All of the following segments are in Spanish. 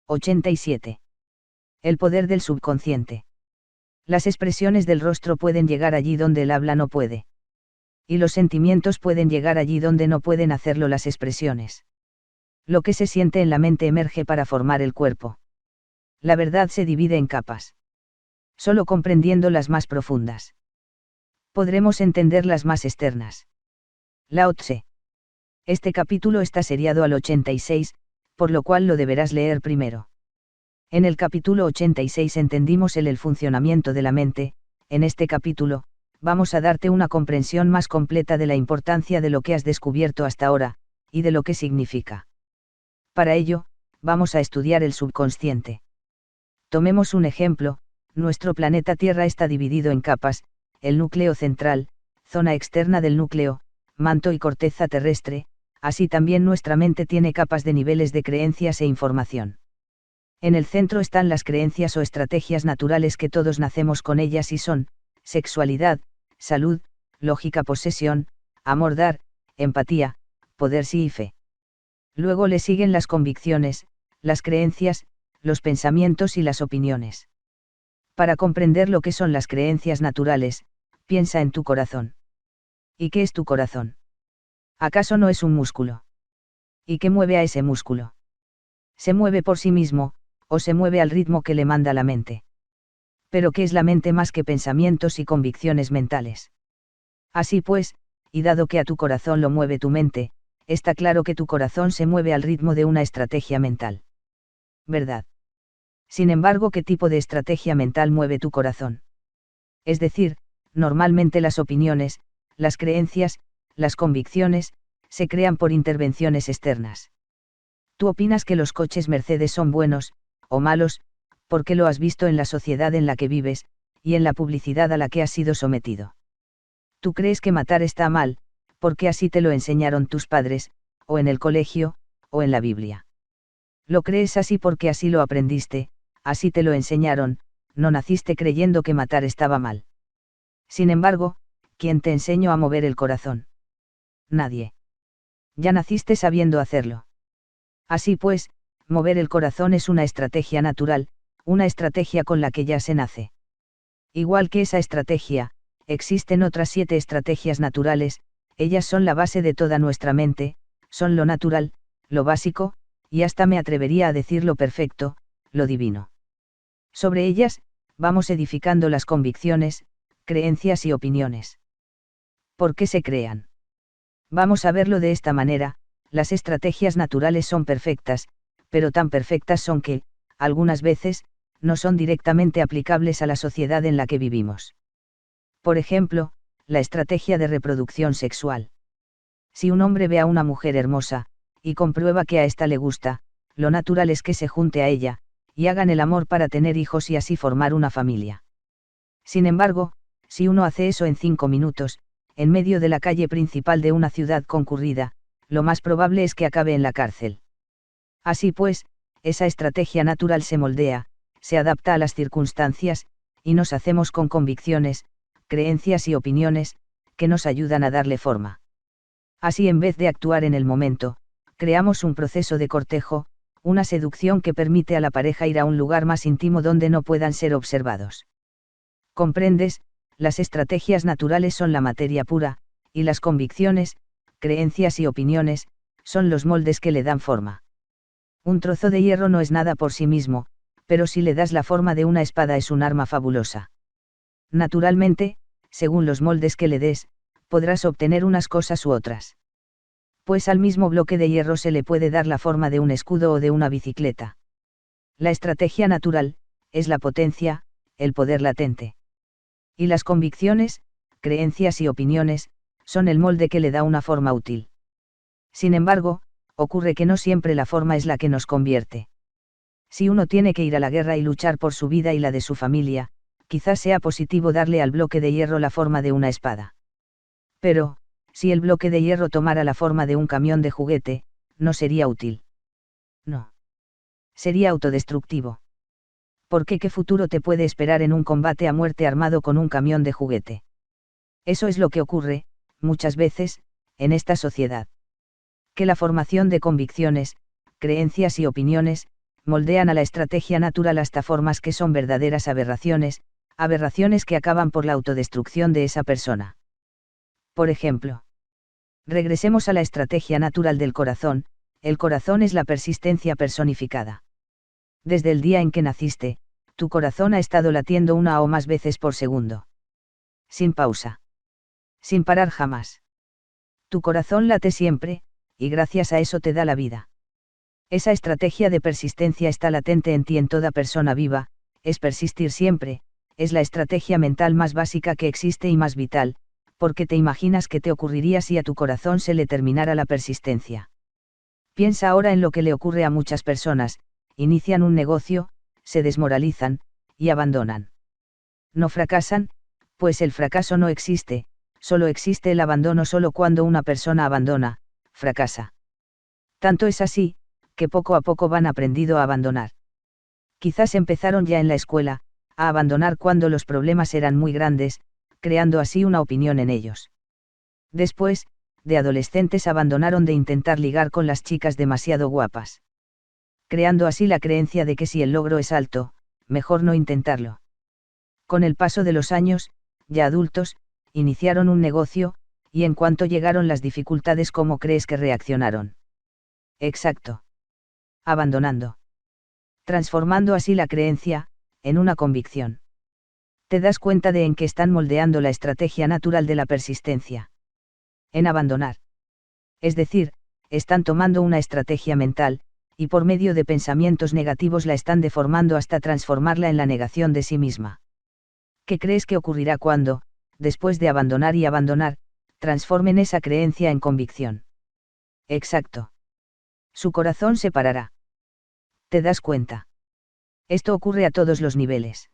87. El poder del subconsciente. Las expresiones del rostro pueden llegar allí donde el habla no puede. Y los sentimientos pueden llegar allí donde no pueden hacerlo las expresiones. Lo que se siente en la mente emerge para formar el cuerpo. La verdad se divide en capas. Solo comprendiendo las más profundas podremos entender las más externas. Lao Tse. Este capítulo está seriado al 86, por lo cual lo deberás leer primero. En el capítulo 86 entendimos el funcionamiento de la mente. En este capítulo, vamos a darte una comprensión más completa de la importancia de lo que has descubierto hasta ahora, y de lo que significa. Para ello, vamos a estudiar el subconsciente. Tomemos un ejemplo: nuestro planeta Tierra está dividido en capas: el núcleo central, zona externa del núcleo, manto y corteza terrestre. Así también nuestra mente tiene capas de niveles de creencias e información. En el centro están las creencias o estrategias naturales que todos nacemos con ellas y son: sexualidad, salud, lógica, posesión, amor, dar, empatía, poder, sí y fe. Luego le siguen las convicciones, las creencias, los pensamientos y las opiniones. Para comprender lo que son las creencias naturales, piensa en tu corazón. ¿Y qué es tu corazón? ¿Acaso no es un músculo? ¿Y qué mueve a ese músculo? ¿Se mueve por sí mismo, o se mueve al ritmo que le manda la mente? Pero ¿qué es la mente más que pensamientos y convicciones mentales? Así pues, y dado que a tu corazón lo mueve tu mente, está claro que tu corazón se mueve al ritmo de una estrategia mental. ¿Verdad? Sin embargo, ¿qué tipo de estrategia mental mueve tu corazón? Es decir, normalmente las opiniones, las creencias, las convicciones, se crean por intervenciones externas. Tú opinas que los coches Mercedes son buenos, o malos, porque lo has visto en la sociedad en la que vives, y en la publicidad a la que has sido sometido. Tú crees que matar está mal, porque así te lo enseñaron tus padres, o en el colegio, o en la Biblia. Lo crees así porque así lo aprendiste, así te lo enseñaron, no naciste creyendo que matar estaba mal. Sin embargo, ¿quién te enseñó a mover el corazón? Nadie. Ya naciste sabiendo hacerlo. Así pues, mover el corazón es una estrategia natural, una estrategia con la que ya se nace. Igual que esa estrategia, existen otras 7 estrategias naturales. Ellas son la base de toda nuestra mente, son lo natural, lo básico, y hasta me atrevería a decir lo perfecto, lo divino. Sobre ellas, vamos edificando las convicciones, creencias y opiniones. ¿Por qué se crean? Vamos a verlo de esta manera: las estrategias naturales son perfectas, pero tan perfectas son que, algunas veces, no son directamente aplicables a la sociedad en la que vivimos. Por ejemplo, la estrategia de reproducción sexual. Si un hombre ve a una mujer hermosa, y comprueba que a ésta le gusta, lo natural es que se junte a ella, y hagan el amor para tener hijos y así formar una familia. Sin embargo, si uno hace eso en 5 minutos, en medio de la calle principal de una ciudad concurrida, lo más probable es que acabe en la cárcel. Así pues, esa estrategia natural se moldea, se adapta a las circunstancias, y nos hacemos con convicciones, creencias y opiniones, que nos ayudan a darle forma. Así, en vez de actuar en el momento, creamos un proceso de cortejo, una seducción que permite a la pareja ir a un lugar más íntimo donde no puedan ser observados. ¿Comprendes? Las estrategias naturales son la materia pura, y las convicciones, creencias y opiniones, son los moldes que le dan forma. Un trozo de hierro no es nada por sí mismo, pero si le das la forma de una espada es un arma fabulosa. Naturalmente, según los moldes que le des, podrás obtener unas cosas u otras. Pues al mismo bloque de hierro se le puede dar la forma de un escudo o de una bicicleta. La estrategia natural es la potencia, el poder latente. Y las convicciones, creencias y opiniones, son el molde que le da una forma útil. Sin embargo, ocurre que no siempre la forma es la que nos convierte. Si uno tiene que ir a la guerra y luchar por su vida y la de su familia, quizás sea positivo darle al bloque de hierro la forma de una espada. Pero, si el bloque de hierro tomara la forma de un camión de juguete, no sería útil. No. Sería autodestructivo. Porque ¿qué futuro te puede esperar en un combate a muerte armado con un camión de juguete? Eso es lo que ocurre, muchas veces, en esta sociedad. Que la formación de convicciones, creencias y opiniones, moldean a la estrategia natural hasta formas que son verdaderas aberraciones, aberraciones que acaban por la autodestrucción de esa persona. Por ejemplo, regresemos a la estrategia natural del corazón. El corazón es la persistencia personificada. Desde el día en que naciste, tu corazón ha estado latiendo una o más veces por segundo. Sin pausa. Sin parar jamás. Tu corazón late siempre, y gracias a eso te da la vida. Esa estrategia de persistencia está latente en ti en toda persona viva, es persistir siempre, es la estrategia mental más básica que existe y más vital, porque te imaginas qué te ocurriría si a tu corazón se le terminara la persistencia. Piensa ahora en lo que le ocurre a muchas personas: inician un negocio, se desmoralizan, y abandonan. No fracasan, pues el fracaso no existe, solo existe el abandono. Solo cuando una persona abandona, fracasa. Tanto es así, que poco a poco van aprendiendo a abandonar. Quizás empezaron ya en la escuela, a abandonar cuando los problemas eran muy grandes, creando así una opinión en ellos. Después, de adolescentes abandonaron de intentar ligar con las chicas demasiado guapas, creando así la creencia de que si el logro es alto, mejor no intentarlo. Con el paso de los años, ya adultos, iniciaron un negocio, y en cuanto llegaron las dificultades, ¿cómo crees que reaccionaron? Exacto. Abandonando. Transformando así la creencia, en una convicción. Te das cuenta de en qué están moldeando la estrategia natural de la persistencia. En abandonar. Es decir, están tomando una estrategia mental, y por medio de pensamientos negativos la están deformando hasta transformarla en la negación de sí misma. ¿Qué crees que ocurrirá cuando, después de abandonar y abandonar, transformen esa creencia en convicción? Exacto. Su corazón se parará. ¿Te das cuenta? Esto ocurre a todos los niveles.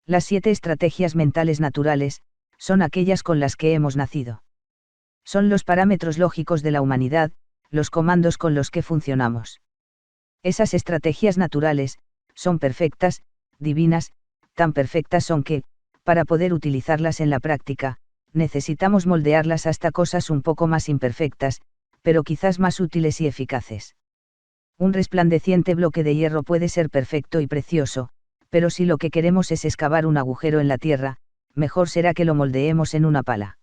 Las 7 estrategias mentales naturales, son aquellas con las que hemos nacido. Son los parámetros lógicos de la humanidad, los comandos con los que funcionamos. Esas estrategias naturales, son perfectas, divinas, tan perfectas son que, para poder utilizarlas en la práctica, necesitamos moldearlas hasta cosas un poco más imperfectas, pero quizás más útiles y eficaces. Un resplandeciente bloque de hierro puede ser perfecto y precioso, pero si lo que queremos es excavar un agujero en la tierra, mejor será que lo moldeemos en una pala.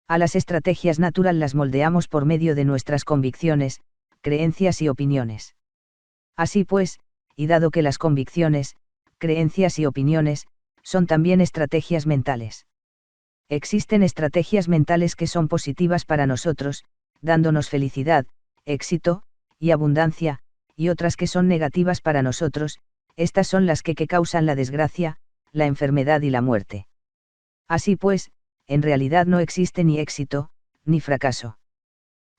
A las estrategias natural las moldeamos por medio de nuestras convicciones, creencias y opiniones. Así pues, y dado que las convicciones, creencias y opiniones, son también estrategias mentales. Existen estrategias mentales que son positivas para nosotros, dándonos felicidad, éxito, y abundancia, y otras que son negativas para nosotros, estas son las que causan la desgracia, la enfermedad y la muerte. Así pues, en realidad no existe ni éxito, ni fracaso.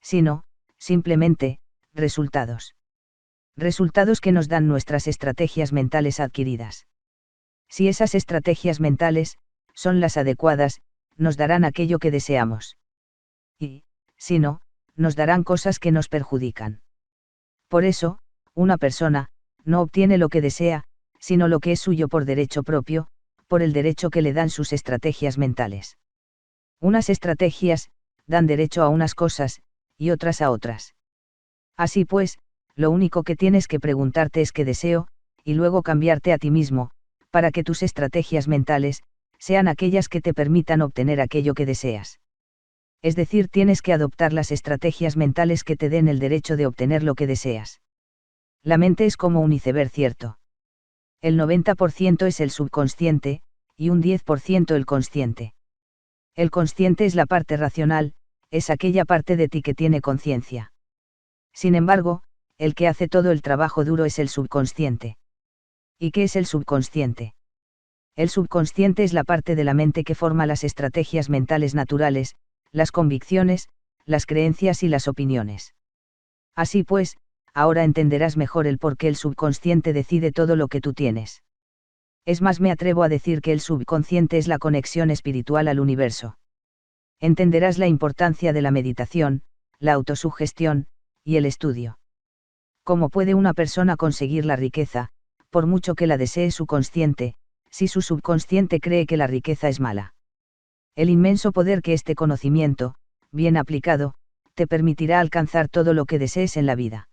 Sino, simplemente, resultados. Resultados que nos dan nuestras estrategias mentales adquiridas. Si esas estrategias mentales, son las adecuadas, nos darán aquello que deseamos. Y, si no, nos darán cosas que nos perjudican. Por eso, una persona, no obtiene lo que desea, sino lo que es suyo por derecho propio, por el derecho que le dan sus estrategias mentales. Unas estrategias, dan derecho a unas cosas, y otras a otras. Así pues, lo único que tienes que preguntarte es qué deseo, y luego cambiarte a ti mismo, para que tus estrategias mentales, sean aquellas que te permitan obtener aquello que deseas. Es decir, tienes que adoptar las estrategias mentales que te den el derecho de obtener lo que deseas. La mente es como un iceberg, cierto. El 90% es el subconsciente, y un 10% el consciente. El consciente es la parte racional, es aquella parte de ti que tiene conciencia. Sin embargo, el que hace todo el trabajo duro es el subconsciente. ¿Y qué es el subconsciente? El subconsciente es la parte de la mente que forma las estrategias mentales naturales, las convicciones, las creencias y las opiniones. Así pues, ahora entenderás mejor el por qué el subconsciente decide todo lo que tú tienes. Es más, me atrevo a decir que el subconsciente es la conexión espiritual al universo. Entenderás la importancia de la meditación, la autosugestión, y el estudio. ¿Cómo puede una persona conseguir la riqueza, por mucho que la desee su consciente, si su subconsciente cree que la riqueza es mala? El inmenso poder que este conocimiento, bien aplicado, te permitirá alcanzar todo lo que desees en la vida.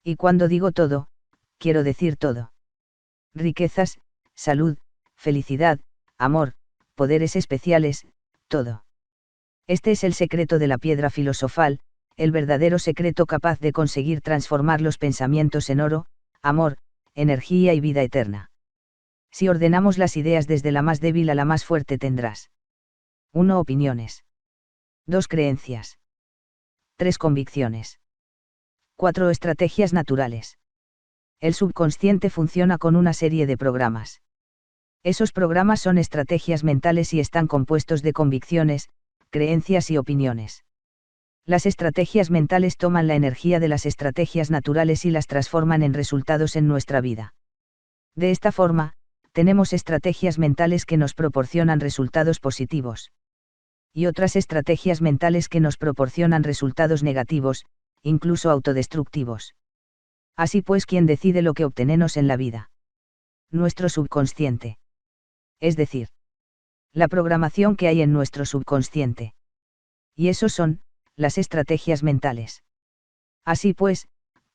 Y cuando digo todo, quiero decir todo. Riquezas, salud, felicidad, amor, poderes especiales, todo. Este es el secreto de la piedra filosofal, el verdadero secreto capaz de conseguir transformar los pensamientos en oro, amor, energía y vida eterna. Si ordenamos las ideas desde la más débil a la más fuerte tendrás 1. Opiniones. 2. Creencias. 3. Convicciones. 4. Estrategias naturales. El subconsciente funciona con una serie de programas. Esos programas son estrategias mentales y están compuestos de convicciones, creencias y opiniones. Las estrategias mentales toman la energía de las estrategias naturales y las transforman en resultados en nuestra vida. De esta forma, tenemos estrategias mentales que nos proporcionan resultados positivos. Y otras estrategias mentales que nos proporcionan resultados negativos, incluso autodestructivos. Así pues, ¿quién decide lo que obtenemos en la vida? Nuestro subconsciente. Es decir, la programación que hay en nuestro subconsciente. Y esos son, las estrategias mentales. Así pues,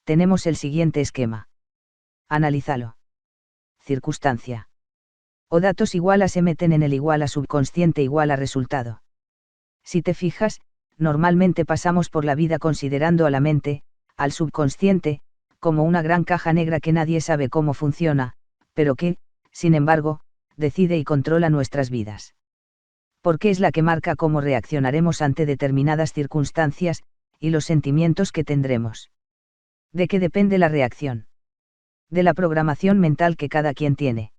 tenemos el siguiente esquema. Analízalo. Circunstancia. O datos igual a se meten en el igual a subconsciente igual a resultado. Si te fijas, normalmente pasamos por la vida considerando a la mente, al subconsciente, como una gran caja negra que nadie sabe cómo funciona, pero que, sin embargo, decide y controla nuestras vidas. Porque es la que marca cómo reaccionaremos ante determinadas circunstancias, y los sentimientos que tendremos. ¿De qué depende la reacción? De la programación mental que cada quien tiene.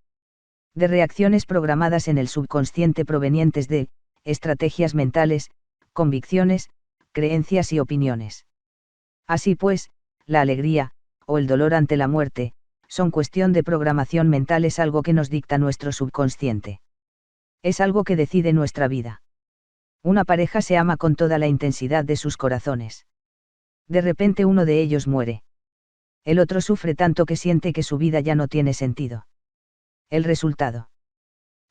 De reacciones programadas en el subconsciente provenientes de estrategias mentales, convicciones, creencias y opiniones. Así pues, la alegría, o el dolor ante la muerte, son cuestión de programación mental, es algo que nos dicta nuestro subconsciente. Es algo que decide nuestra vida. Una pareja se ama con toda la intensidad de sus corazones. De repente uno de ellos muere. El otro sufre tanto que siente que su vida ya no tiene sentido. El resultado.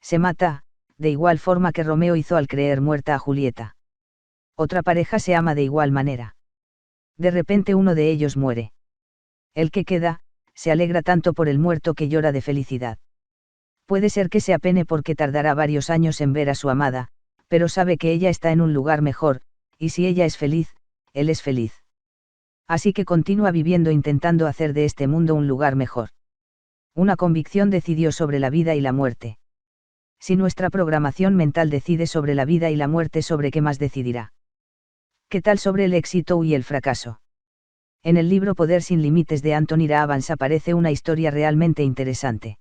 Se mata, de igual forma que Romeo hizo al creer muerta a Julieta. Otra pareja se ama de igual manera. De repente uno de ellos muere. El que queda, se alegra tanto por el muerto que llora de felicidad. Puede ser que se apene porque tardará varios años en ver a su amada, pero sabe que ella está en un lugar mejor, y si ella es feliz, él es feliz. Así que continúa viviendo intentando hacer de este mundo un lugar mejor. Una convicción decidió sobre la vida y la muerte. Si nuestra programación mental decide sobre la vida y la muerte, ¿sobre qué más decidirá? ¿Qué tal sobre el éxito y el fracaso? En el libro Poder sin Límites de Anthony Robbins aparece una historia realmente interesante.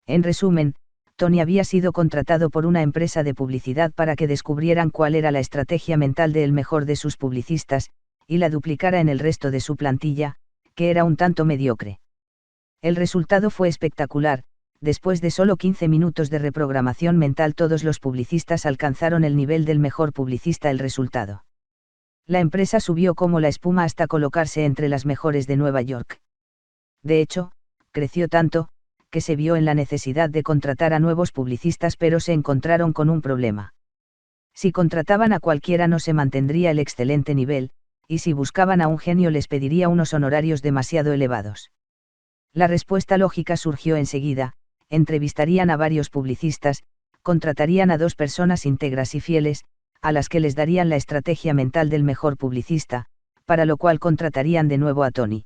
En resumen, Tony había sido contratado por una empresa de publicidad para que descubrieran cuál era la estrategia mental del mejor de sus publicistas, y la duplicara en el resto de su plantilla, que era un tanto mediocre. El resultado fue espectacular. Después de solo 15 minutos de reprogramación mental, todos los publicistas alcanzaron el nivel del mejor publicista. El resultado. La empresa subió como la espuma hasta colocarse entre las mejores de Nueva York. De hecho, creció tanto, que se vio en la necesidad de contratar a nuevos publicistas, pero se encontraron con un problema. Si contrataban a cualquiera no se mantendría el excelente nivel, y si buscaban a un genio les pediría unos honorarios demasiado elevados. La respuesta lógica surgió enseguida: entrevistarían a varios publicistas, contratarían a 2 personas íntegras y fieles, a las que les darían la estrategia mental del mejor publicista, para lo cual contratarían de nuevo a Tony.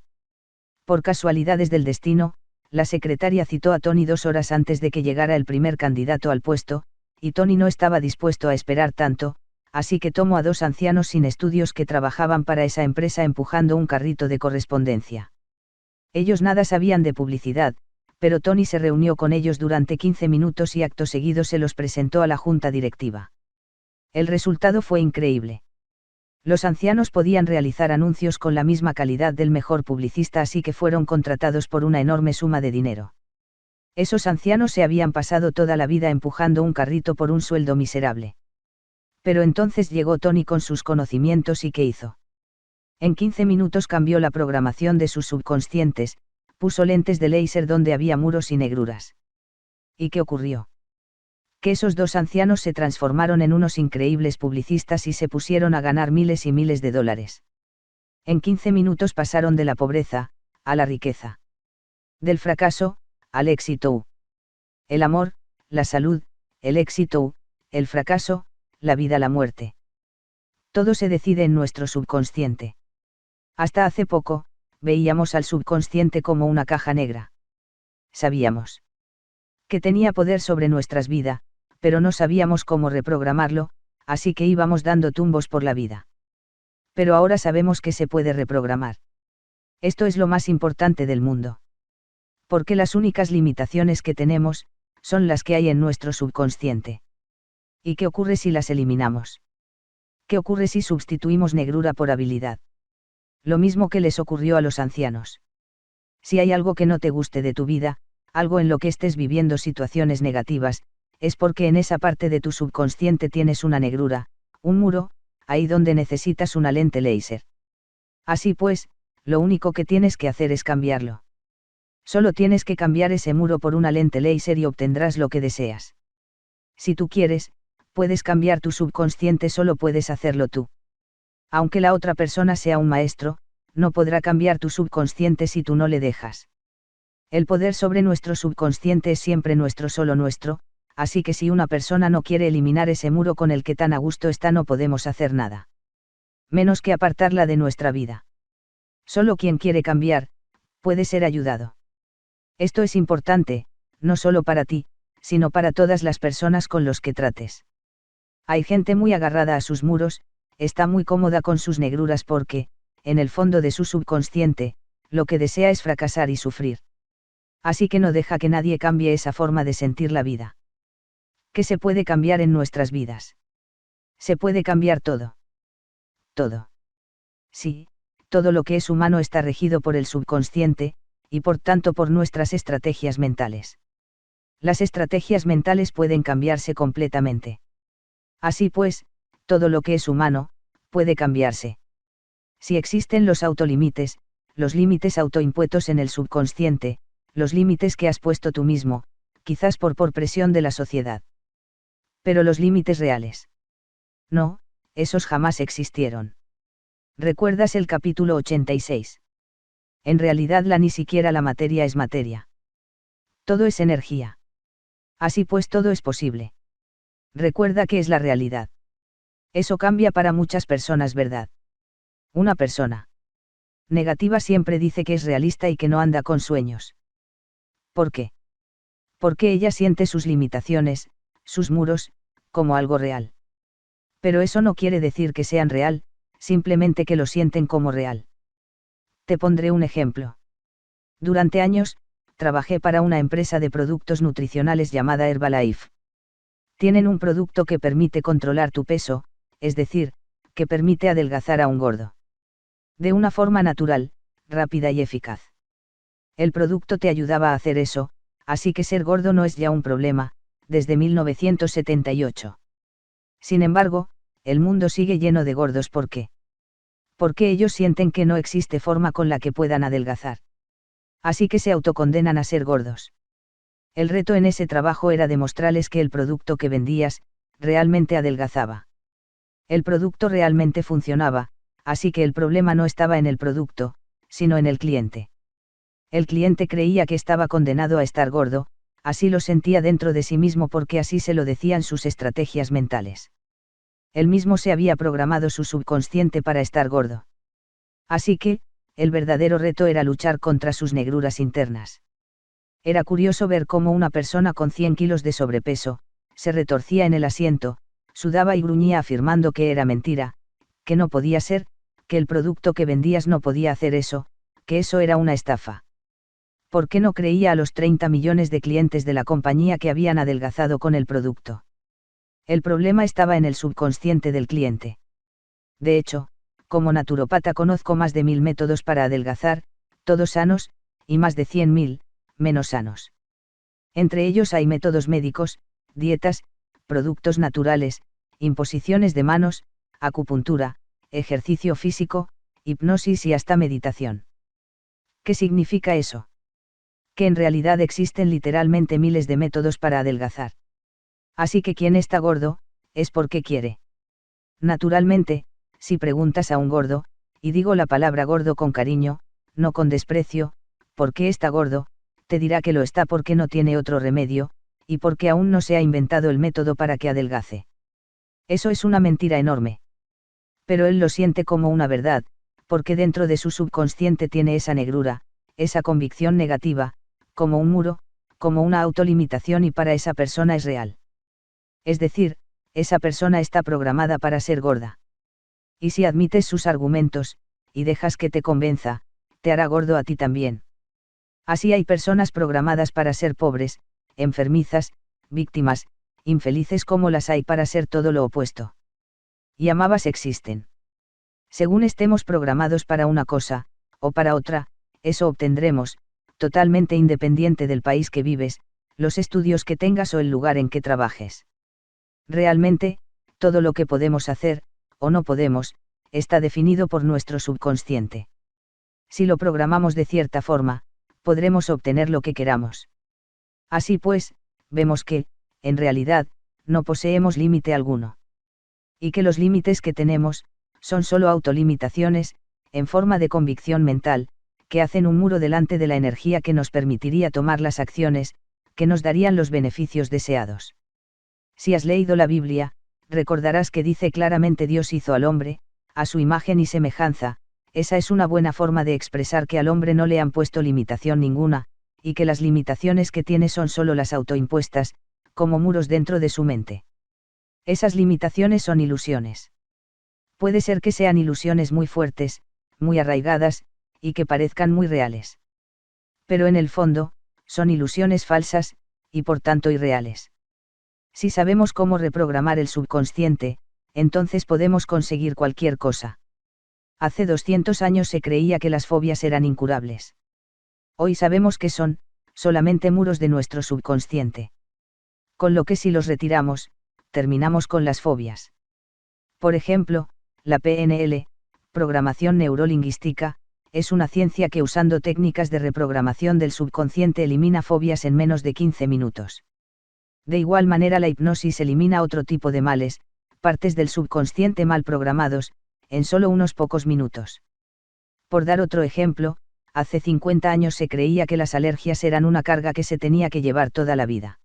Por casualidades del destino, la secretaria citó a Tony 2 horas antes de que llegara el primer candidato al puesto, y Tony no estaba dispuesto a esperar tanto, así que tomó a 2 ancianos sin estudios que trabajaban para esa empresa empujando un carrito de correspondencia. Ellos nada sabían de publicidad, pero Tony se reunió con ellos durante 15 minutos y acto seguido se los presentó a la junta directiva. El resultado fue increíble. Los ancianos podían realizar anuncios con la misma calidad del mejor publicista, así que fueron contratados por una enorme suma de dinero. Esos ancianos se habían pasado toda la vida empujando un carrito por un sueldo miserable. Pero entonces llegó Tony con sus conocimientos y ¿qué hizo? En 15 minutos cambió la programación de sus subconscientes, puso lentes de láser donde había muros y negruras. ¿Y qué ocurrió? Que esos 2 ancianos se transformaron en unos increíbles publicistas y se pusieron a ganar miles y miles de dólares. En 15 minutos pasaron de la pobreza a la riqueza. Del fracaso, al éxito. El amor, la salud, el éxito, el fracaso, la vida, la muerte. Todo se decide en nuestro subconsciente. Hasta hace poco, veíamos al subconsciente como una caja negra. Sabíamos que tenía poder sobre nuestras vidas, pero no sabíamos cómo reprogramarlo, así que íbamos dando tumbos por la vida. Pero ahora sabemos que se puede reprogramar. Esto es lo más importante del mundo. Porque las únicas limitaciones que tenemos, son las que hay en nuestro subconsciente. ¿Y qué ocurre si las eliminamos? ¿Qué ocurre si sustituimos negrura por habilidad? Lo mismo que les ocurrió a los ancianos. Si hay algo que no te guste de tu vida, algo en lo que estés viviendo situaciones negativas, es porque en esa parte de tu subconsciente tienes una negrura, un muro, ahí donde necesitas una lente láser. Así pues, lo único que tienes que hacer es cambiarlo. Solo tienes que cambiar ese muro por una lente láser y obtendrás lo que deseas. Si tú quieres, puedes cambiar tu subconsciente, solo puedes hacerlo tú. Aunque la otra persona sea un maestro, no podrá cambiar tu subconsciente si tú no le dejas. El poder sobre nuestro subconsciente es siempre nuestro, solo nuestro, así que si una persona no quiere eliminar ese muro con el que tan a gusto está, no podemos hacer nada. Menos que apartarla de nuestra vida. Solo quien quiere cambiar, puede ser ayudado. Esto es importante, no solo para ti, sino para todas las personas con los que trates. Hay gente muy agarrada a sus muros, está muy cómoda con sus negruras porque, en el fondo de su subconsciente, lo que desea es fracasar y sufrir. Así que no deja que nadie cambie esa forma de sentir la vida. ¿Qué se puede cambiar en nuestras vidas? Se puede cambiar todo. Todo. Sí, todo lo que es humano está regido por el subconsciente, y por tanto por nuestras estrategias mentales. Las estrategias mentales pueden cambiarse completamente. Así pues, todo lo que es humano, puede cambiarse. Si existen los autolímites, los límites autoimpuestos en el subconsciente, los límites que has puesto tú mismo, quizás por presión de la sociedad. Pero los límites reales. No, esos jamás existieron. ¿Recuerdas el capítulo 86? En realidad ni siquiera la materia es materia. Todo es energía. Así pues todo es posible. Recuerda que es la realidad. Eso cambia para muchas personas, ¿verdad? Una persona negativa siempre dice que es realista y que no anda con sueños. ¿Por qué? Porque ella siente sus limitaciones, sus muros, como algo real. Pero eso no quiere decir que sean real, simplemente que lo sienten como real. Te pondré un ejemplo. Durante años, trabajé para una empresa de productos nutricionales llamada Herbalife. Tienen un producto que permite controlar tu peso, es decir, que permite adelgazar a un gordo. De una forma natural, rápida y eficaz. El producto te ayudaba a hacer eso, así que ser gordo no es ya un problema, desde 1978. Sin embargo, el mundo sigue lleno de gordos. ¿Por qué? Porque ellos sienten que no existe forma con la que puedan adelgazar. Así que se autocondenan a ser gordos. El reto en ese trabajo era demostrarles que el producto que vendías, realmente adelgazaba. El producto realmente funcionaba, así que el problema no estaba en el producto, sino en el cliente. El cliente creía que estaba condenado a estar gordo, así lo sentía dentro de sí mismo porque así se lo decían sus estrategias mentales. Él mismo se había programado su subconsciente para estar gordo. Así que, el verdadero reto era luchar contra sus negruras internas. Era curioso ver cómo una persona con 100 kilos de sobrepeso, se retorcía en el asiento, sudaba y gruñía afirmando que era mentira, que no podía ser, que el producto que vendías no podía hacer eso, que eso era una estafa. ¿Por qué no creía a los 30 millones de clientes de la compañía que habían adelgazado con el producto? El problema estaba en el subconsciente del cliente. De hecho, como naturopata conozco más de 1000 métodos para adelgazar, todos sanos, y más de 100.000, menos sanos. Entre ellos hay métodos médicos, dietas, productos naturales, imposiciones de manos, acupuntura, ejercicio físico, hipnosis y hasta meditación. ¿Qué significa eso? Que en realidad existen literalmente miles de métodos para adelgazar. Así que quien está gordo, es porque quiere. Naturalmente, si preguntas a un gordo, y digo la palabra gordo con cariño, no con desprecio, ¿por qué está gordo?, te dirá que lo está porque no tiene otro remedio, y porque aún no se ha inventado el método para que adelgace. Eso es una mentira enorme. Pero él lo siente como una verdad, porque dentro de su subconsciente tiene esa negrura, esa convicción negativa, como un muro, como una autolimitación, y para esa persona es real. Es decir, esa persona está programada para ser gorda. Y si admites sus argumentos, y dejas que te convenza, te hará gordo a ti también. Así hay personas programadas para ser pobres, enfermizas, víctimas, infelices, como las hay para ser todo lo opuesto. Y ambas existen. Según estemos programados para una cosa, o para otra, eso obtendremos, totalmente independiente del país que vives, los estudios que tengas o el lugar en que trabajes. Realmente, todo lo que podemos hacer, o no podemos, está definido por nuestro subconsciente. Si lo programamos de cierta forma, podremos obtener lo que queramos. Así pues, vemos que, en realidad, no poseemos límite alguno. Y que los límites que tenemos, son solo autolimitaciones, en forma de convicción mental, que hacen un muro delante de la energía que nos permitiría tomar las acciones, que nos darían los beneficios deseados. Si has leído la Biblia, recordarás que dice claramente: Dios hizo al hombre, a su imagen y semejanza. Esa es una buena forma de expresar que al hombre no le han puesto limitación ninguna, y que las limitaciones que tiene son solo las autoimpuestas, como muros dentro de su mente. Esas limitaciones son ilusiones. Puede ser que sean ilusiones muy fuertes, muy arraigadas, y que parezcan muy reales. Pero en el fondo, son ilusiones falsas, y por tanto irreales. Si sabemos cómo reprogramar el subconsciente, entonces podemos conseguir cualquier cosa. Hace 200 años se creía que las fobias eran incurables. Hoy sabemos que son, solamente muros de nuestro subconsciente. Con lo que si los retiramos, terminamos con las fobias. Por ejemplo, la PNL, programación neurolingüística, es una ciencia que usando técnicas de reprogramación del subconsciente elimina fobias en menos de 15 minutos. De igual manera la hipnosis elimina otro tipo de males, partes del subconsciente mal programados, en solo unos pocos minutos. Por dar otro ejemplo, hace 50 años se creía que las alergias eran una carga que se tenía que llevar toda la vida.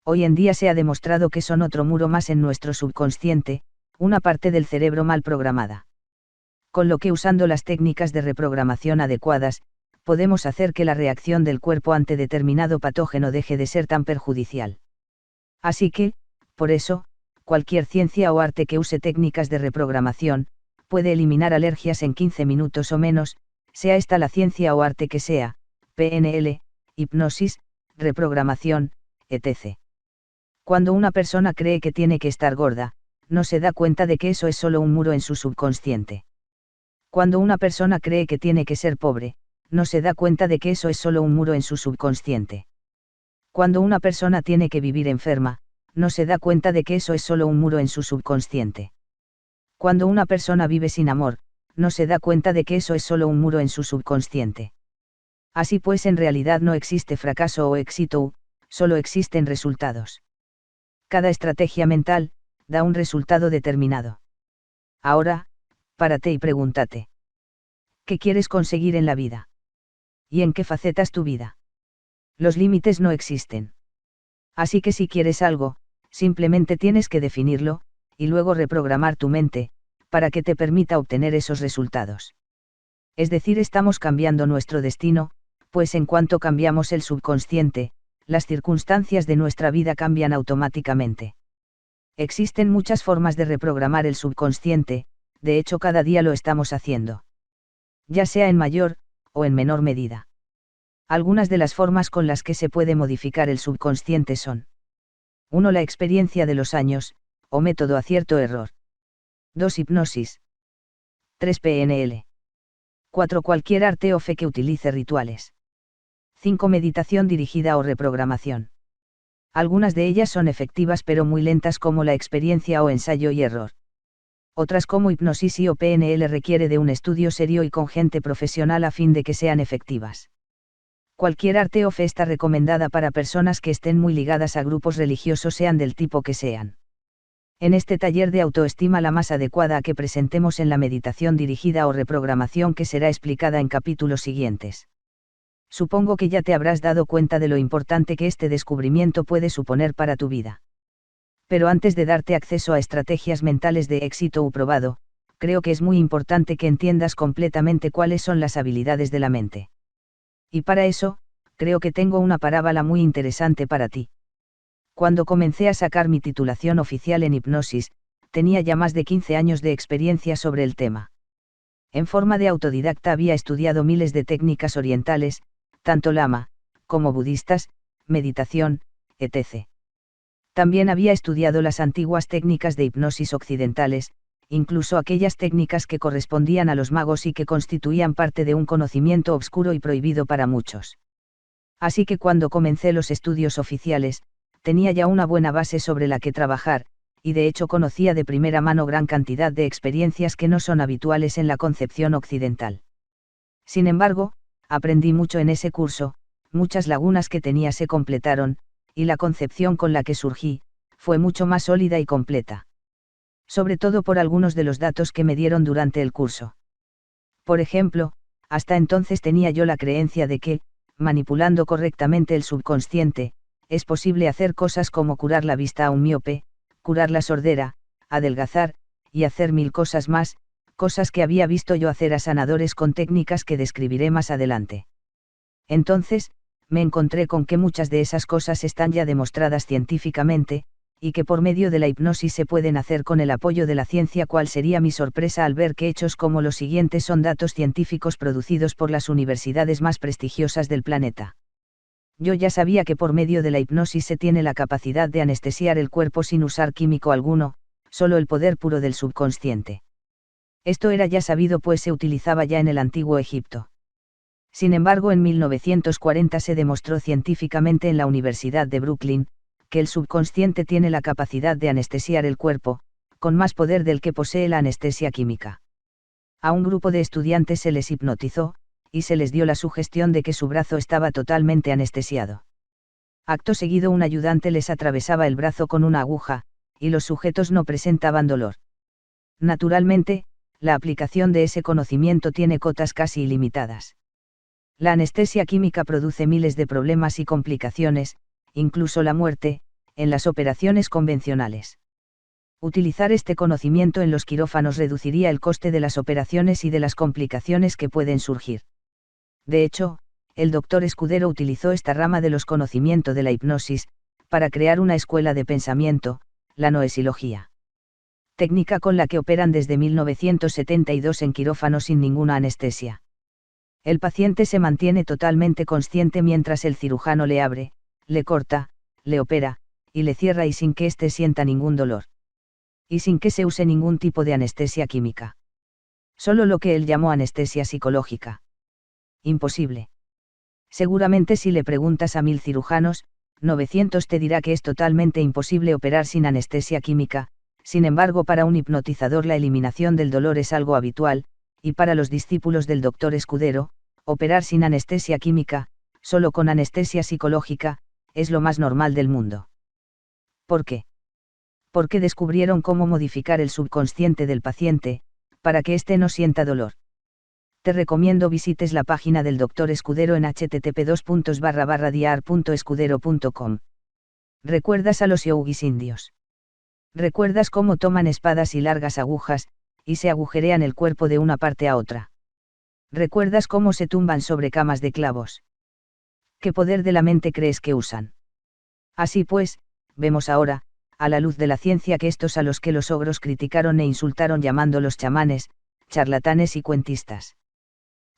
Hoy en día se ha demostrado que son otro muro más en nuestro subconsciente, una parte del cerebro mal programada. Con lo que usando las técnicas de reprogramación adecuadas, podemos hacer que la reacción del cuerpo ante determinado patógeno deje de ser tan perjudicial. Así que, por eso, cualquier ciencia o arte que use técnicas de reprogramación, puede eliminar alergias en 15 minutos o menos, sea esta la ciencia o arte que sea, PNL, hipnosis, reprogramación, etc. Cuando una persona cree que tiene que estar gorda, no se da cuenta de que eso es solo un muro en su subconsciente. Cuando una persona cree que tiene que ser pobre, no se da cuenta de que eso es solo un muro en su subconsciente. Cuando una persona tiene que vivir enferma, no se da cuenta de que eso es solo un muro en su subconsciente. Cuando una persona vive sin amor, no se da cuenta de que eso es solo un muro en su subconsciente. Así pues, en realidad no existe fracaso o éxito, solo existen resultados. Cada estrategia mental da un resultado determinado. Ahora, párate y pregúntate: ¿qué quieres conseguir en la vida? ¿Y en qué facetas tu vida? Los límites no existen. Así que si quieres algo, simplemente tienes que definirlo, y luego reprogramar tu mente, para que te permita obtener esos resultados. Es decir, estamos cambiando nuestro destino, pues en cuanto cambiamos el subconsciente, las circunstancias de nuestra vida cambian automáticamente. Existen muchas formas de reprogramar el subconsciente, de hecho cada día lo estamos haciendo. Ya sea en mayor, o en menor medida. Algunas de las formas con las que se puede modificar el subconsciente son: 1. La experiencia de los años, o método acierto-error. 2. Hipnosis. 3. PNL. 4. Cualquier arte o fe que utilice rituales. 5. Meditación dirigida o reprogramación. Algunas de ellas son efectivas pero muy lentas, como la experiencia o ensayo y error. Otras, como hipnosis y o PNL, requiere de un estudio serio y con gente profesional a fin de que sean efectivas. Cualquier arte o fe está recomendada para personas que estén muy ligadas a grupos religiosos, sean del tipo que sean. En este taller de autoestima, la más adecuada a que presentemos en la meditación dirigida o reprogramación, que será explicada en capítulos siguientes. Supongo que ya te habrás dado cuenta de lo importante que este descubrimiento puede suponer para tu vida. Pero antes de darte acceso a estrategias mentales de éxito u probado, creo que es muy importante que entiendas completamente cuáles son las habilidades de la mente. Y para eso, creo que tengo una parábola muy interesante para ti. Cuando comencé a sacar mi titulación oficial en hipnosis, tenía ya más de 15 años de experiencia sobre el tema. En forma de autodidacta había estudiado miles de técnicas orientales, tanto lama, como budistas, meditación, etc. También había estudiado las antiguas técnicas de hipnosis occidentales, incluso aquellas técnicas que correspondían a los magos y que constituían parte de un conocimiento obscuro y prohibido para muchos. Así que cuando comencé los estudios oficiales, tenía ya una buena base sobre la que trabajar, y de hecho conocía de primera mano gran cantidad de experiencias que no son habituales en la concepción occidental. Sin embargo, aprendí mucho en ese curso, muchas lagunas que tenía se completaron, y la concepción con la que surgí, fue mucho más sólida y completa. Sobre todo por algunos de los datos que me dieron durante el curso. Por ejemplo, hasta entonces tenía yo la creencia de que, manipulando correctamente el subconsciente, es posible hacer cosas como curar la vista a un miope, curar la sordera, adelgazar, y hacer mil cosas más, cosas que había visto yo hacer a sanadores con técnicas que describiré más adelante. Entonces, me encontré con que muchas de esas cosas están ya demostradas científicamente, y que por medio de la hipnosis se pueden hacer con el apoyo de la ciencia. ¿Cuál sería mi sorpresa al ver que hechos como los siguientes son datos científicos producidos por las universidades más prestigiosas del planeta? Yo ya sabía que por medio de la hipnosis se tiene la capacidad de anestesiar el cuerpo sin usar químico alguno, solo el poder puro del subconsciente. Esto era ya sabido pues se utilizaba ya en el antiguo Egipto. Sin embargo, en 1940 se demostró científicamente en la Universidad de Brooklyn, que el subconsciente tiene la capacidad de anestesiar el cuerpo, con más poder del que posee la anestesia química. A un grupo de estudiantes se les hipnotizó, y se les dio la sugestión de que su brazo estaba totalmente anestesiado. Acto seguido un ayudante les atravesaba el brazo con una aguja, y los sujetos no presentaban dolor. Naturalmente, la aplicación de ese conocimiento tiene cotas casi ilimitadas. La anestesia química produce miles de problemas y complicaciones, incluso la muerte, en las operaciones convencionales. Utilizar este conocimiento en los quirófanos reduciría el coste de las operaciones y de las complicaciones que pueden surgir. De hecho, el doctor Escudero utilizó esta rama de los conocimientos de la hipnosis, para crear una escuela de pensamiento, la noesilogía. Técnica con la que operan desde 1972 en quirófano sin ninguna anestesia. El paciente se mantiene totalmente consciente mientras el cirujano le abre, le corta, le opera, y le cierra y sin que éste sienta ningún dolor. Y sin que se use ningún tipo de anestesia química. Solo lo que él llamó anestesia psicológica. Imposible. Seguramente si le preguntas a 1000 cirujanos, 900 te dirá que es totalmente imposible operar sin anestesia química. Sin embargo, para un hipnotizador la eliminación del dolor es algo habitual, y para los discípulos del doctor Escudero, operar sin anestesia química, solo con anestesia psicológica, es lo más normal del mundo. ¿Por qué? Porque descubrieron cómo modificar el subconsciente del paciente, para que éste no sienta dolor. Te recomiendo visites la página del doctor Escudero en http://diar.escudero.com. ¿Recuerdas a los yogis indios? ¿Recuerdas cómo toman espadas y largas agujas, y se agujerean el cuerpo de una parte a otra? ¿Recuerdas cómo se tumban sobre camas de clavos? ¿Qué poder de la mente crees que usan? Así pues, vemos ahora, a la luz de la ciencia, que estos a los que los ogros criticaron e insultaron llamándolos chamanes, charlatanes y cuentistas,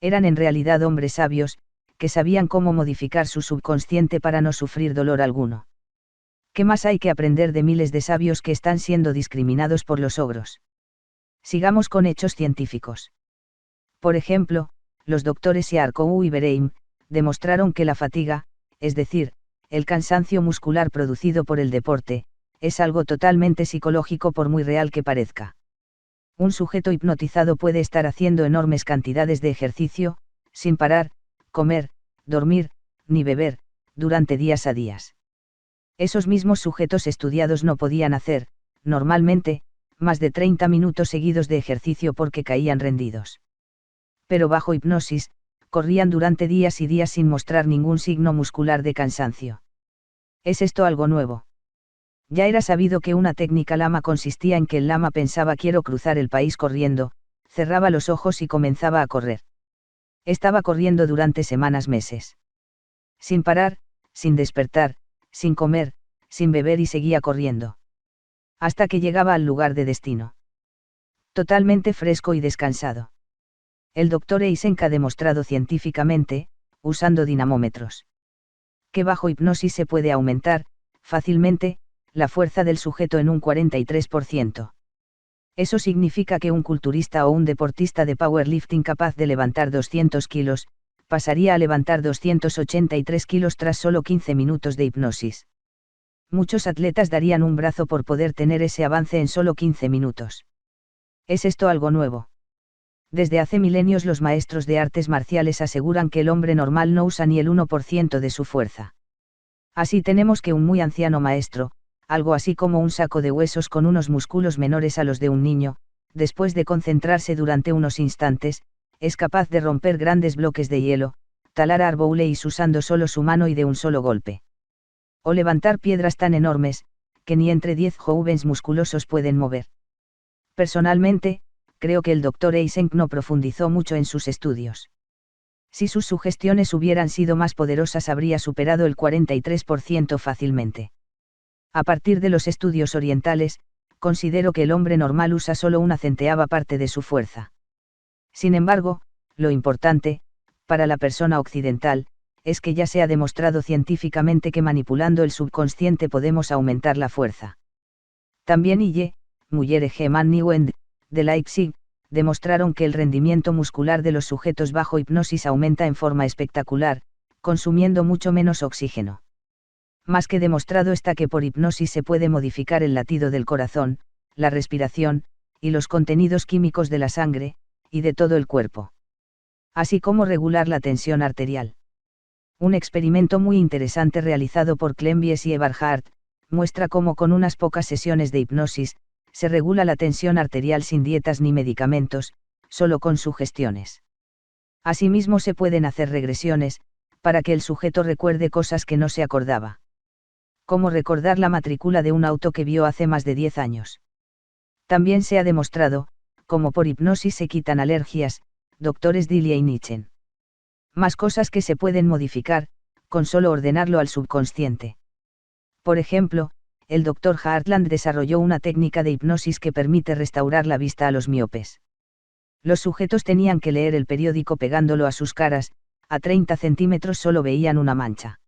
eran en realidad hombres sabios, que sabían cómo modificar su subconsciente para no sufrir dolor alguno. ¿Qué más hay que aprender de miles de sabios que están siendo discriminados por los ogros? Sigamos con hechos científicos. Por ejemplo, los doctores Yarkow y Bereim demostraron que la fatiga, es decir, el cansancio muscular producido por el deporte, es algo totalmente psicológico por muy real que parezca. Un sujeto hipnotizado puede estar haciendo enormes cantidades de ejercicio, sin parar, comer, dormir, ni beber, durante días a días. Esos mismos sujetos estudiados no podían hacer, normalmente, más de 30 minutos seguidos de ejercicio porque caían rendidos. Pero bajo hipnosis, corrían durante días y días sin mostrar ningún signo muscular de cansancio. ¿Es esto algo nuevo? Ya era sabido que una técnica lama consistía en que el lama pensaba quiero cruzar el país corriendo, cerraba los ojos y comenzaba a correr. Estaba corriendo durante semanas, meses. Sin parar, sin despertar, sin comer, sin beber y seguía corriendo. Hasta que llegaba al lugar de destino. Totalmente fresco y descansado. El Dr. Eysenck ha demostrado científicamente, usando dinamómetros, que bajo hipnosis se puede aumentar, fácilmente, la fuerza del sujeto en un 43%. Eso significa que un culturista o un deportista de powerlifting capaz de levantar 200 kilos, pasaría a levantar 283 kilos tras solo 15 minutos de hipnosis. Muchos atletas darían un brazo por poder tener ese avance en solo 15 minutos. ¿Es esto algo nuevo? Desde hace milenios los maestros de artes marciales aseguran que el hombre normal no usa ni el 1% de su fuerza. Así tenemos que un muy anciano maestro, algo así como un saco de huesos con unos músculos menores a los de un niño, después de concentrarse durante unos instantes, es capaz de romper grandes bloques de hielo, talar árboles usando solo su mano y de un solo golpe. O levantar piedras tan enormes, que ni entre 10 jóvenes musculosos pueden mover. Personalmente, creo que el Dr. Eysenck no profundizó mucho en sus estudios. Si sus sugestiones hubieran sido más poderosas habría superado el 43% fácilmente. A partir de los estudios orientales, considero que el hombre normal usa solo una centeava parte de su fuerza. Sin embargo, lo importante, para la persona occidental, es que ya se ha demostrado científicamente que manipulando el subconsciente podemos aumentar la fuerza. También Ille, Muller Geman Nieuwend, de Leipzig, demostraron que el rendimiento muscular de los sujetos bajo hipnosis aumenta en forma espectacular, consumiendo mucho menos oxígeno. Más que demostrado está que por hipnosis se puede modificar el latido del corazón, la respiración, y los contenidos químicos de la sangre, y de todo el cuerpo. Así como regular la tensión arterial. Un experimento muy interesante realizado por Clembies y Eberhardt, muestra cómo con unas pocas sesiones de hipnosis, se regula la tensión arterial sin dietas ni medicamentos, solo con sugestiones. Asimismo se pueden hacer regresiones, para que el sujeto recuerde cosas que no se acordaba. Como recordar la matrícula de un auto que vio hace más de 10 años. También se ha demostrado, como por hipnosis se quitan alergias, doctores Dilia y Nichen. Más cosas que se pueden modificar, con solo ordenarlo al subconsciente. Por ejemplo, el Dr. Hartland desarrolló una técnica de hipnosis que permite restaurar la vista a los miopes. Los sujetos tenían que leer el periódico pegándolo a sus caras, a 30 centímetros solo veían una mancha.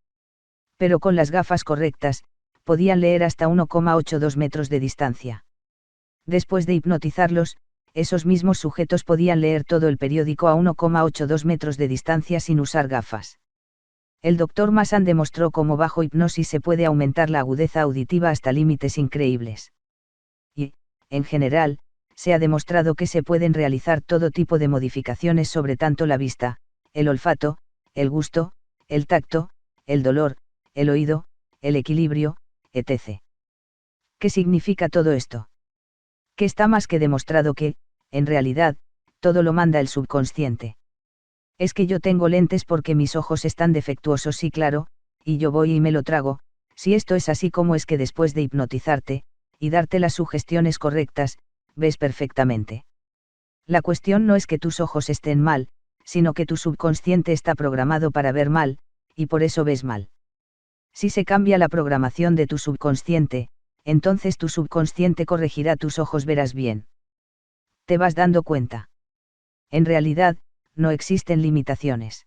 Pero con las gafas correctas, podían leer hasta 1,82 metros de distancia. Después de hipnotizarlos, esos mismos sujetos podían leer todo el periódico a 1,82 metros de distancia sin usar gafas. El Dr. Masan demostró cómo bajo hipnosis se puede aumentar la agudeza auditiva hasta límites increíbles. Y, en general, se ha demostrado que se pueden realizar todo tipo de modificaciones sobre tanto la vista, el olfato, el gusto, el tacto, el dolor, el oído, el equilibrio, etc. ¿Qué significa todo esto? Que está más que demostrado que, en realidad, todo lo manda el subconsciente. Es que yo tengo lentes porque mis ojos están defectuosos, sí, claro, y yo voy y me lo trago. Si esto es así, como es que después de hipnotizarte, y darte las sugestiones correctas, ves perfectamente? La cuestión no es que tus ojos estén mal, sino que tu subconsciente está programado para ver mal, y por eso ves mal. Si se cambia la programación de tu subconsciente, entonces tu subconsciente corregirá tus ojos, verás bien. ¿Te vas dando cuenta? En realidad, no existen limitaciones.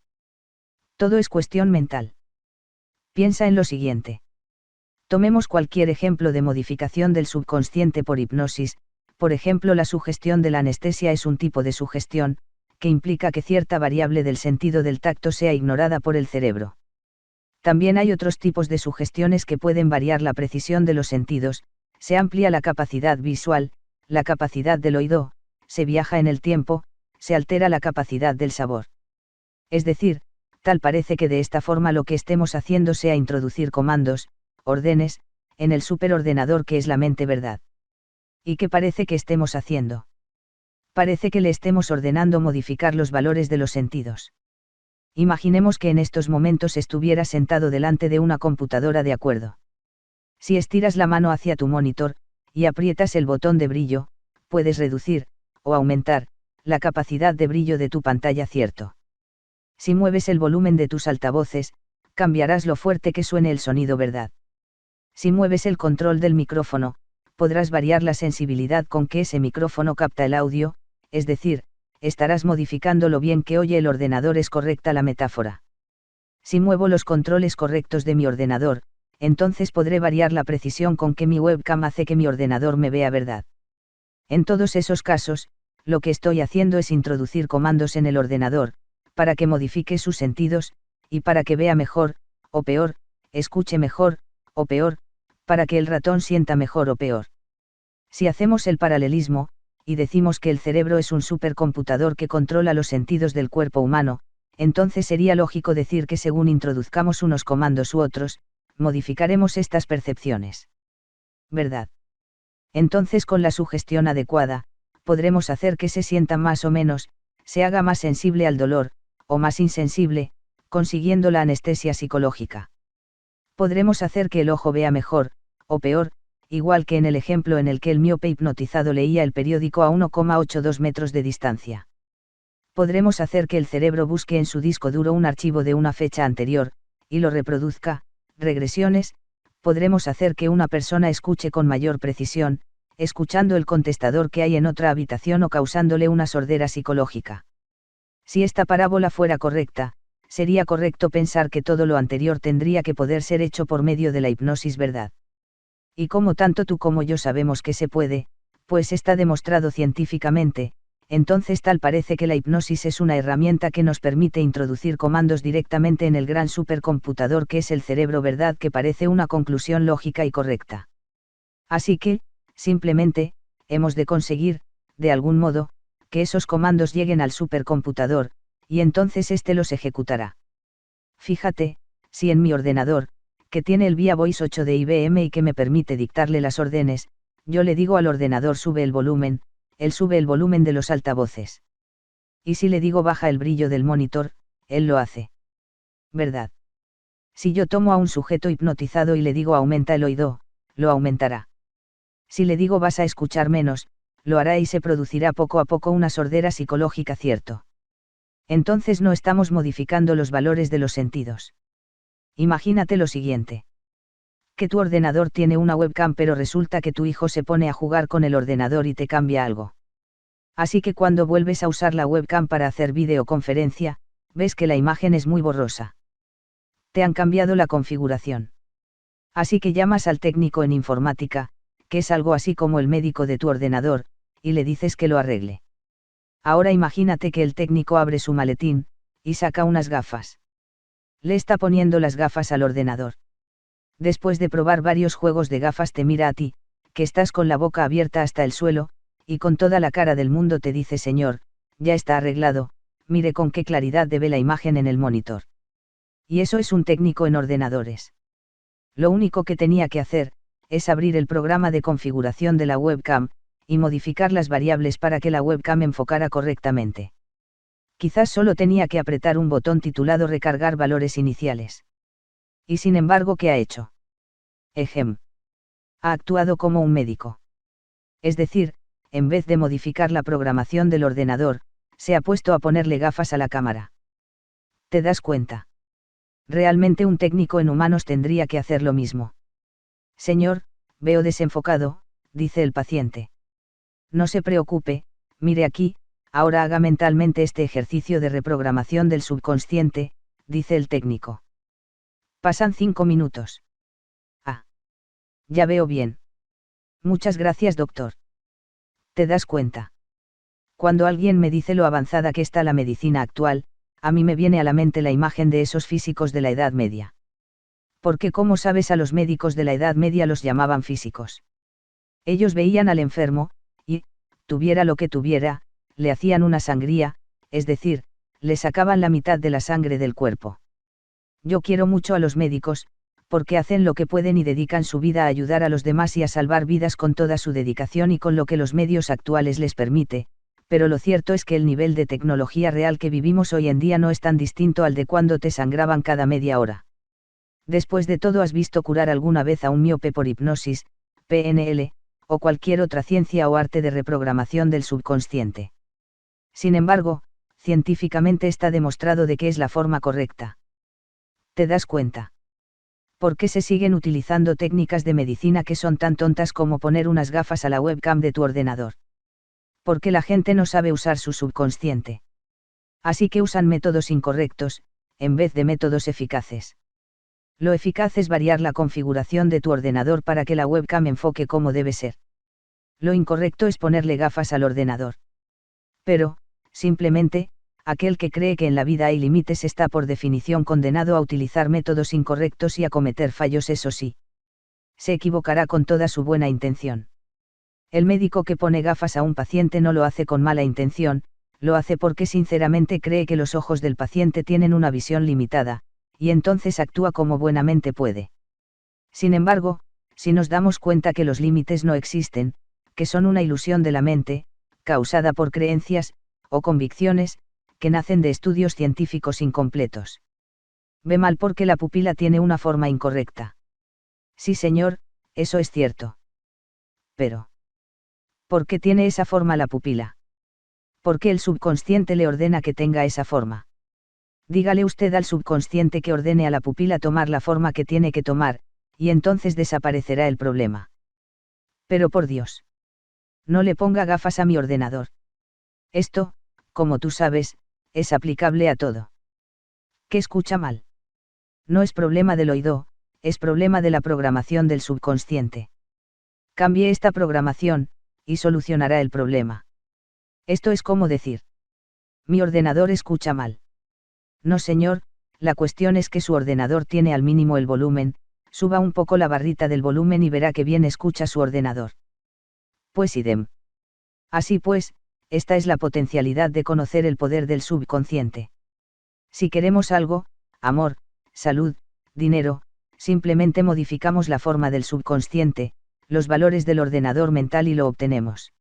Todo es cuestión mental. Piensa en lo siguiente. Tomemos cualquier ejemplo de modificación del subconsciente por hipnosis, por ejemplo la sugestión de la anestesia es un tipo de sugestión, que implica que cierta variable del sentido del tacto sea ignorada por el cerebro. También hay otros tipos de sugestiones que pueden variar la precisión de los sentidos, se amplía la capacidad visual, la capacidad del oído, se viaja en el tiempo, se altera la capacidad del sabor. Es decir, tal parece que de esta forma lo que estemos haciendo sea introducir comandos, órdenes, en el superordenador que es la mente, ¿verdad? ¿Y qué parece que estemos haciendo? Parece que le estemos ordenando modificar los valores de los sentidos. Imaginemos que en estos momentos estuvieras sentado delante de una computadora de acuerdo. Si estiras la mano hacia tu monitor, y aprietas el botón de brillo, puedes reducir, o aumentar, la capacidad de brillo de tu pantalla, ¿cierto? Si mueves el volumen de tus altavoces, cambiarás lo fuerte que suene el sonido, ¿verdad? Si mueves el control del micrófono, podrás variar la sensibilidad con que ese micrófono capta el audio, es decir, estarás modificando lo bien que oye el ordenador. ¿Es correcta la metáfora? Si muevo los controles correctos de mi ordenador, entonces podré variar la precisión con que mi webcam hace que mi ordenador me vea, ¿verdad? En todos esos casos, lo que estoy haciendo es introducir comandos en el ordenador, para que modifique sus sentidos, y para que vea mejor, o peor, escuche mejor, o peor, para que el ratón sienta mejor o peor. Si hacemos el paralelismo, y decimos que el cerebro es un supercomputador que controla los sentidos del cuerpo humano, entonces sería lógico decir que según introduzcamos unos comandos u otros, modificaremos estas percepciones. ¿Verdad? Entonces con la sugestión adecuada, podremos hacer que se sienta más o menos, se haga más sensible al dolor, o más insensible, consiguiendo la anestesia psicológica. Podremos hacer que el ojo vea mejor, o peor, igual que en el ejemplo en el que el miope hipnotizado leía el periódico a 1,82 metros de distancia. Podremos hacer que el cerebro busque en su disco duro un archivo de una fecha anterior, y lo reproduzca, regresiones. Podremos hacer que una persona escuche con mayor precisión, escuchando el contestador que hay en otra habitación o causándole una sordera psicológica. Si esta parábola fuera correcta, sería correcto pensar que todo lo anterior tendría que poder ser hecho por medio de la hipnosis, ¿verdad? Y como tanto tú como yo sabemos que se puede, pues está demostrado científicamente, entonces tal parece que la hipnosis es una herramienta que nos permite introducir comandos directamente en el gran supercomputador que es el cerebro, ¿verdad? Que parece una conclusión lógica y correcta. Así que, simplemente, hemos de conseguir, de algún modo, que esos comandos lleguen al supercomputador, y entonces éste los ejecutará. Fíjate, si en mi ordenador, que tiene el VIA Voice 8 de IBM y que me permite dictarle las órdenes, yo le digo al ordenador sube el volumen, él sube el volumen de los altavoces. Y si le digo baja el brillo del monitor, él lo hace. ¿Verdad? Si yo tomo a un sujeto hipnotizado y le digo aumenta el oído, lo aumentará. Si le digo vas a escuchar menos, lo hará y se producirá poco a poco una sordera psicológica, ¿cierto? Entonces no estamos modificando los valores de los sentidos. Imagínate lo siguiente. Que tu ordenador tiene una webcam, pero resulta que tu hijo se pone a jugar con el ordenador y te cambia algo. Así que cuando vuelves a usar la webcam para hacer videoconferencia, ves que la imagen es muy borrosa. Te han cambiado la configuración. Así que llamas al técnico en informática, que es algo así como el médico de tu ordenador, y le dices que lo arregle. Ahora imagínate que el técnico abre su maletín, y saca unas gafas. Le está poniendo las gafas al ordenador. Después de probar varios juegos de gafas te mira a ti, que estás con la boca abierta hasta el suelo, y con toda la cara del mundo te dice: señor, ya está arreglado, mire con qué claridad ve la imagen en el monitor. Y eso es un técnico en ordenadores. Lo único que tenía que hacer, es abrir el programa de configuración de la webcam, y modificar las variables para que la webcam enfocara correctamente. Quizás solo tenía que apretar un botón titulado recargar valores iniciales. Y sin embargo, ¿qué ha hecho? Ejem. Ha actuado como un médico. Es decir, en vez de modificar la programación del ordenador, se ha puesto a ponerle gafas a la cámara. ¿Te das cuenta? Realmente un técnico en humanos tendría que hacer lo mismo. Señor, veo desenfocado, dice el paciente. No se preocupe, mire aquí, ahora haga mentalmente este ejercicio de reprogramación del subconsciente, dice el técnico. Pasan 5 minutos. Ah. Ya veo bien. Muchas gracias, doctor. ¿Te das cuenta? Cuando alguien me dice lo avanzada que está la medicina actual, a mí me viene a la mente la imagen de esos físicos de la Edad Media. Porque como sabes, a los médicos de la Edad Media los llamaban físicos. Ellos veían al enfermo, y, tuviera lo que tuviera, le hacían una sangría, es decir, le sacaban la mitad de la sangre del cuerpo. Yo quiero mucho a los médicos, porque hacen lo que pueden y dedican su vida a ayudar a los demás y a salvar vidas con toda su dedicación y con lo que los medios actuales les permite, Pero lo cierto es que el nivel de tecnología real que vivimos hoy en día no es tan distinto al de cuando te sangraban cada media hora. Después de todo, ¿has visto curar alguna vez a un miope por hipnosis, PNL, o cualquier otra ciencia o arte de reprogramación del subconsciente? Sin embargo, científicamente está demostrado de que es la forma correcta. ¿Te das cuenta? ¿Por qué se siguen utilizando técnicas de medicina que son tan tontas como poner unas gafas a la webcam de tu ordenador? Porque la gente no sabe usar su subconsciente. Así que usan métodos incorrectos, en vez de métodos eficaces. Lo eficaz es variar la configuración de tu ordenador para que la webcam enfoque como debe ser. Lo incorrecto es ponerle gafas al ordenador. Pero, simplemente, aquel que cree que en la vida hay límites está por definición condenado a utilizar métodos incorrectos y a cometer fallos, eso sí. Se equivocará con toda su buena intención. El médico que pone gafas a un paciente no lo hace con mala intención, lo hace porque sinceramente cree que los ojos del paciente tienen una visión limitada, y entonces actúa como buenamente puede. Sin embargo, si nos damos cuenta que los límites no existen, que son una ilusión de la mente, causada por creencias, o convicciones, que nacen de estudios científicos incompletos. Ve mal porque la pupila tiene una forma incorrecta. Sí, señor, eso es cierto. Pero, ¿por qué tiene esa forma la pupila? ¿Por qué el subconsciente le ordena que tenga esa forma? Dígale usted al subconsciente que ordene a la pupila tomar la forma que tiene que tomar, y entonces desaparecerá el problema. Pero por Dios, no le ponga gafas a mi ordenador. Esto, como tú sabes, es aplicable a todo. ¿Qué escucha mal? No es problema del oído, es problema de la programación del subconsciente. Cambie esta programación, y solucionará el problema. Esto es como decir: mi ordenador escucha mal. No, señor, la cuestión es que su ordenador tiene al mínimo el volumen, suba un poco la barrita del volumen y verá que bien escucha su ordenador. Pues idem. Así pues, esta es la potencialidad de conocer el poder del subconsciente. Si queremos algo, amor, salud, dinero, simplemente modificamos la forma del subconsciente, los valores del ordenador mental y lo obtenemos.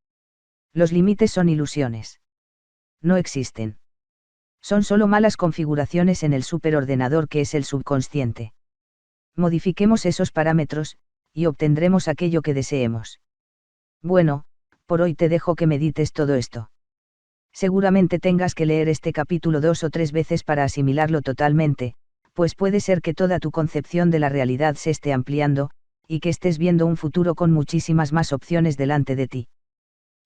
Los límites son ilusiones. No existen. Son solo malas configuraciones en el superordenador que es el subconsciente. Modifiquemos esos parámetros, y obtendremos aquello que deseemos. Bueno, por hoy te dejo que medites todo esto. Seguramente tengas que leer este capítulo 2 o 3 veces para asimilarlo totalmente, pues puede ser que toda tu concepción de la realidad se esté ampliando, y que estés viendo un futuro con muchísimas más opciones delante de ti.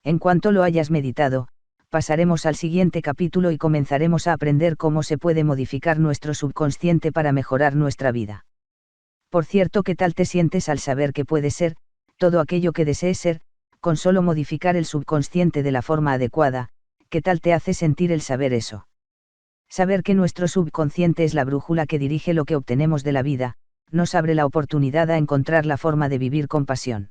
En cuanto lo hayas meditado, pasaremos al siguiente capítulo y comenzaremos a aprender cómo se puede modificar nuestro subconsciente para mejorar nuestra vida. Por cierto, ¿qué tal te sientes al saber que puedes ser todo aquello que desees ser, con solo modificar el subconsciente de la forma adecuada? ¿Qué tal te hace sentir el saber eso? Saber que nuestro subconsciente es la brújula que dirige lo que obtenemos de la vida, nos abre la oportunidad a encontrar la forma de vivir con pasión.